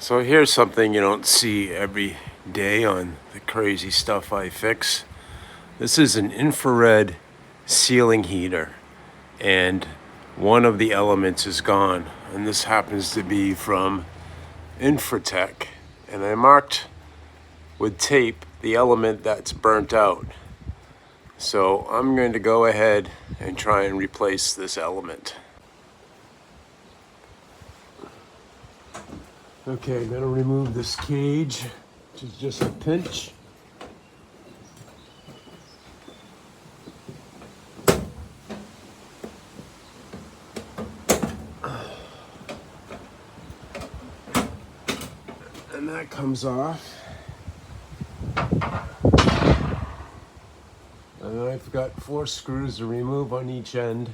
So here's something you don't see every day on the crazy stuff I fix. This is an infrared ceiling heater, and one of the elements is gone. And this happens to be from Infratech. And I marked with tape the element that's burnt out. So I'm going to go ahead and try and replace this element. Okay, I'm gonna remove this cage, which is just a pinch. And that comes off. And I've got 4 screws to remove on each end.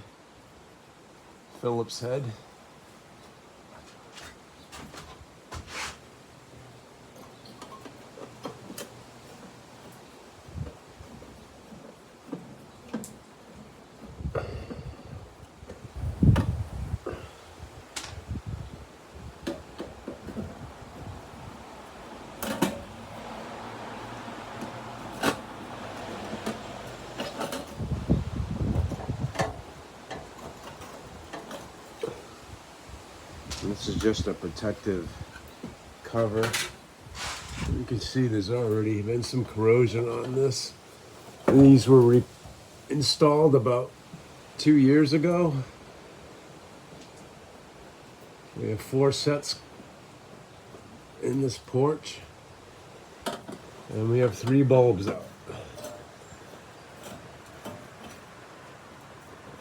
Phillips head. This is just a protective cover. You can see there's already been some corrosion on this. And these were installed about 2 years ago. We have 4 sets in this porch. And we have 3 bulbs out.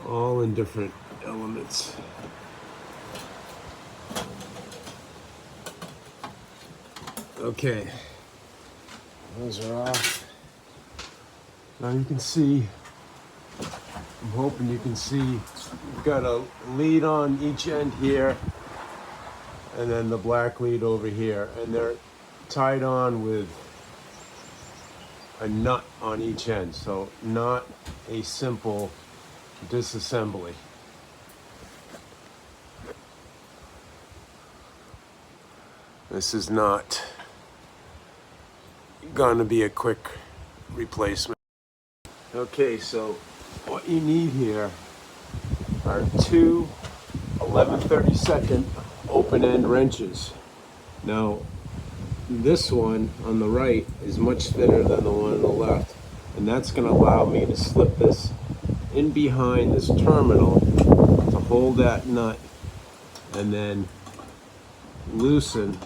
All in different elements. Okay, those are off. Now you can see, I'm hoping you can see, we've got a lead on each end here, and then the black lead over here, and they're tied on with a nut on each end, so not a simple disassembly. This is not going to be a quick replacement. Okay, so what you need here are 2 11/32 open-end wrenches. Now, this one on the right is much thinner than the one on the left, and that's going to allow me to slip this in behind this terminal to hold that nut and then loosen